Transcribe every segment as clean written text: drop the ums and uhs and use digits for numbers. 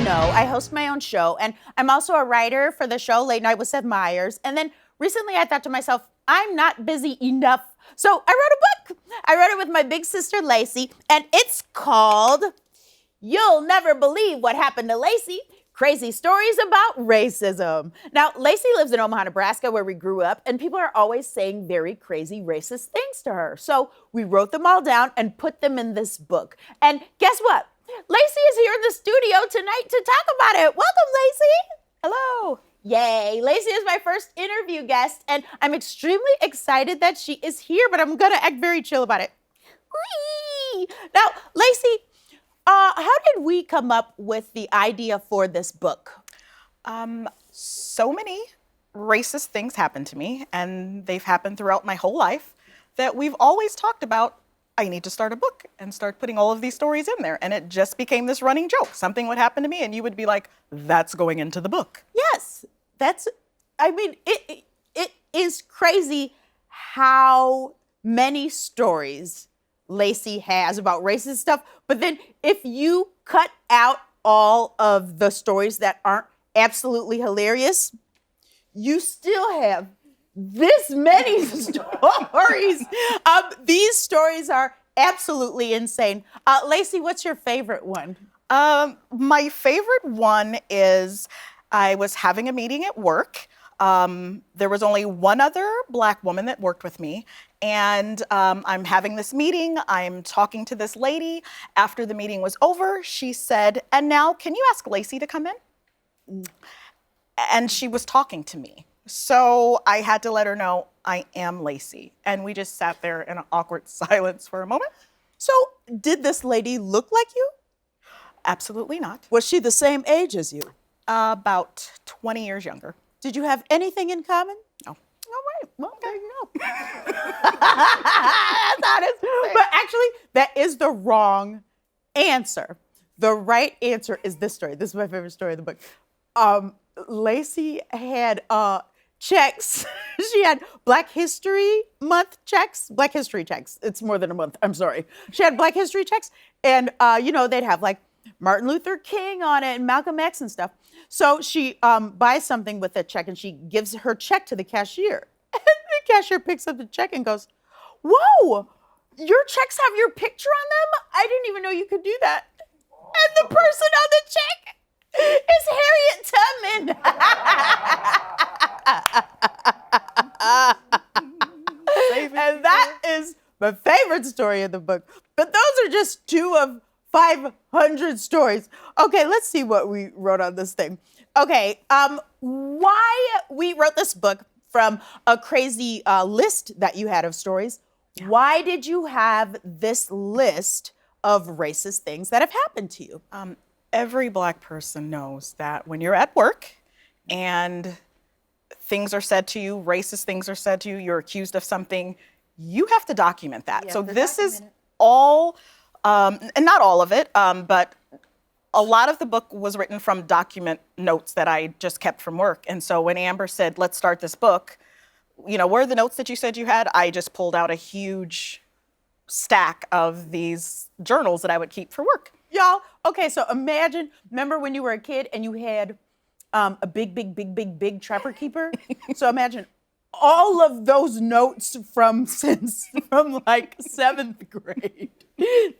know, I host my own show, and I'm also a writer for the show Late Night with Seth Meyers. And then recently I thought to myself, I'm not busy enough. So I wrote a book. I wrote it with my big sister, Lacey, and it's called You'll Never Believe What Happened to Lacey. Crazy Stories About Racism. Now, Lacey lives in Omaha, Nebraska, where we grew up, and people are always saying very crazy racist things to her. So we wrote them all down and put them in this book. And guess what? Lacey is here in the studio tonight to talk about it. Welcome, Lacey. Hello. Yay. Lacey is my first interview guest, and I'm extremely excited that she is here, but I'm going to act very chill about it. Whee! Now, Lacey, how did we come up with the idea for this book? So many racist things happened to me, and they've happened throughout my whole life, that we've always talked about, I need to start a book and start putting all of these stories in there. And it just became this running joke. Something would happen to me, and you would be like, that's going into the book. Yes, it is crazy how many stories Lacey has about racist stuff. But then if you cut out all of the stories that aren't absolutely hilarious, you still have this many stories. These stories are absolutely insane. Lacey, what's your favorite one? My favorite one is I was having a meeting at work. There was only one other Black woman that worked with me. And I'm having this meeting. I'm talking to this lady. After the meeting was over, she said, and now can you ask Lacey to come in? And she was talking to me. So I had to let her know I am Lacey. And we just sat there in an awkward silence for a moment. So did this lady look like you? Absolutely not. Was she the same age as you? About 20 years younger. Did you have anything in common? No. All right. Well, there you go. That's honest. But actually, that is the wrong answer. The right answer is this story. This is my favorite story of the book. Lacey had checks. She had Black History Month checks. Black History checks. It's more than a month. I'm sorry. She had Black History checks. And, they'd have like Martin Luther King on it and Malcolm X and stuff. So she buys something with that check and she gives her check to the cashier. And the cashier picks up the check and goes, whoa, your checks have your picture on them? I didn't even know you could do that. And the person on the check is Harriet Tubman. And that is my favorite story of the book. But those are just two of 500 stories. Okay, let's see what we wrote on this thing. Okay, why we wrote this book from a crazy list that you had of stories. Why did you have this list of racist things that have happened to you? Every Black person knows that when you're at work and things are said to you, racist things are said to you, you're accused of something, you have to document that. So this is all, and not all of it, but a lot of the book was written from document notes that I just kept from work. And so when Amber said, let's start this book, where are the notes that you said you had? I just pulled out a huge stack of these journals that I would keep for work. Y'all, okay, so remember when you were a kid and you had a big trapper keeper? So imagine all of those notes from like 7th grade.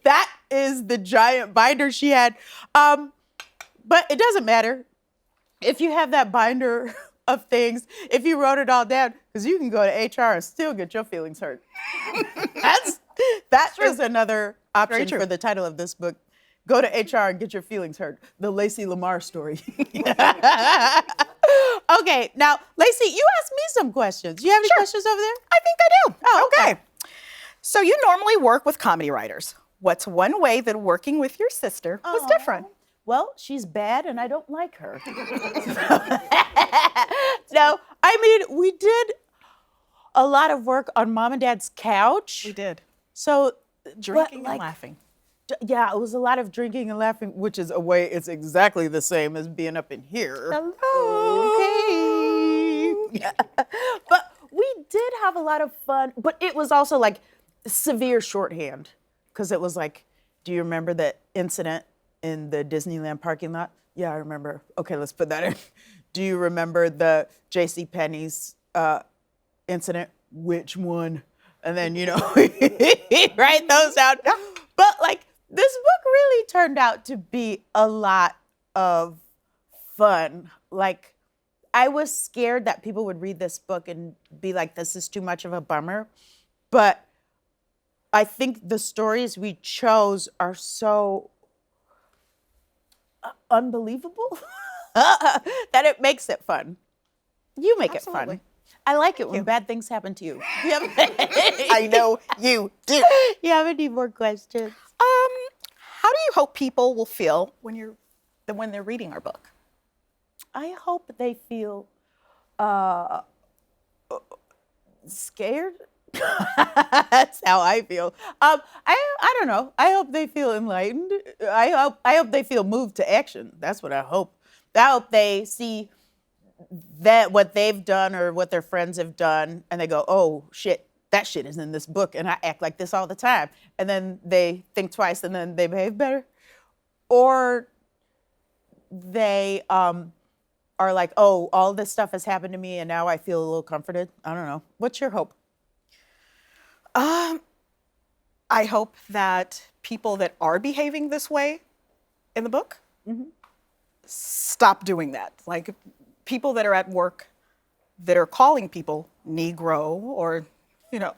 That is the giant binder she had. But it doesn't matter if you have that binder of things, if you wrote it all down, because you can go to HR and still get your feelings hurt. That is another option for the title of this book. Go to HR and get your feelings hurt. The Lacey Lamar story. Okay, now, Lacey, you asked me some questions. Do you have any questions over there? I think I do. Oh, okay. So you normally work with comedy writers. What's one way that working with your sister was different? Well, she's bad and I don't like her. No, we did a lot of work on Mom and Dad's couch. We did. So drinking and laughing. Yeah, it was a lot of drinking and laughing, which is it's exactly the same as being up in here. Hello. Okay. But we did have a lot of fun, but it was also like severe shorthand because it was like, do you remember the incident in the Disneyland parking lot? Yeah, I remember. Okay, let's put that in. Do you remember the J.C. Penney's incident? Which one? And then, write those down. Yeah. But like, this book really turned out to be a lot of fun. Like, I was scared that people would read this book and be like, this is too much of a bummer. But I think the stories we chose are so unbelievable that it makes it fun. You make it Absolutely. fun. I like it when bad things happen to you. I know you do. You have any more questions? How do you hope people will feel when they're reading our book? I hope they feel scared. That's how I feel. I don't know. I hope they feel enlightened. I hope they feel moved to action. That's what I hope. I hope they see that what they've done or what their friends have done, and they go, "Oh shit, that shit is in this book," and I act like this all the time. And then they think twice, and then they behave better. Or they are like, "Oh, all this stuff has happened to me, and now I feel a little comforted." I don't know. What's your hope? I hope that people that are behaving this way in the book stop doing that. Like people that are at work that are calling people Negro or, Yo,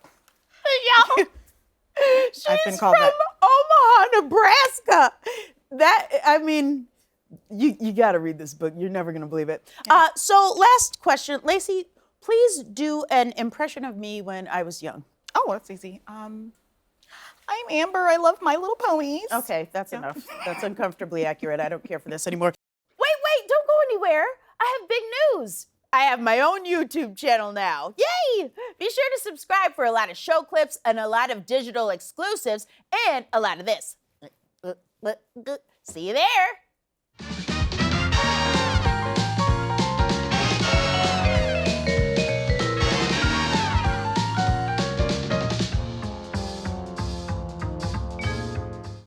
she's I've been called from Omaha, Nebraska. You got to read this book. You're never going to believe it. So last question. Lacey, please do an impression of me when I was young. Oh, that's easy. I'm Amber. I love My Little Ponies. Okay, that's enough. That's uncomfortably accurate. I don't care for this anymore. Wait, don't go anywhere. I have big news. I have my own YouTube channel now. Yay! Be sure to subscribe for a lot of show clips and a lot of digital exclusives and a lot of this. See you there.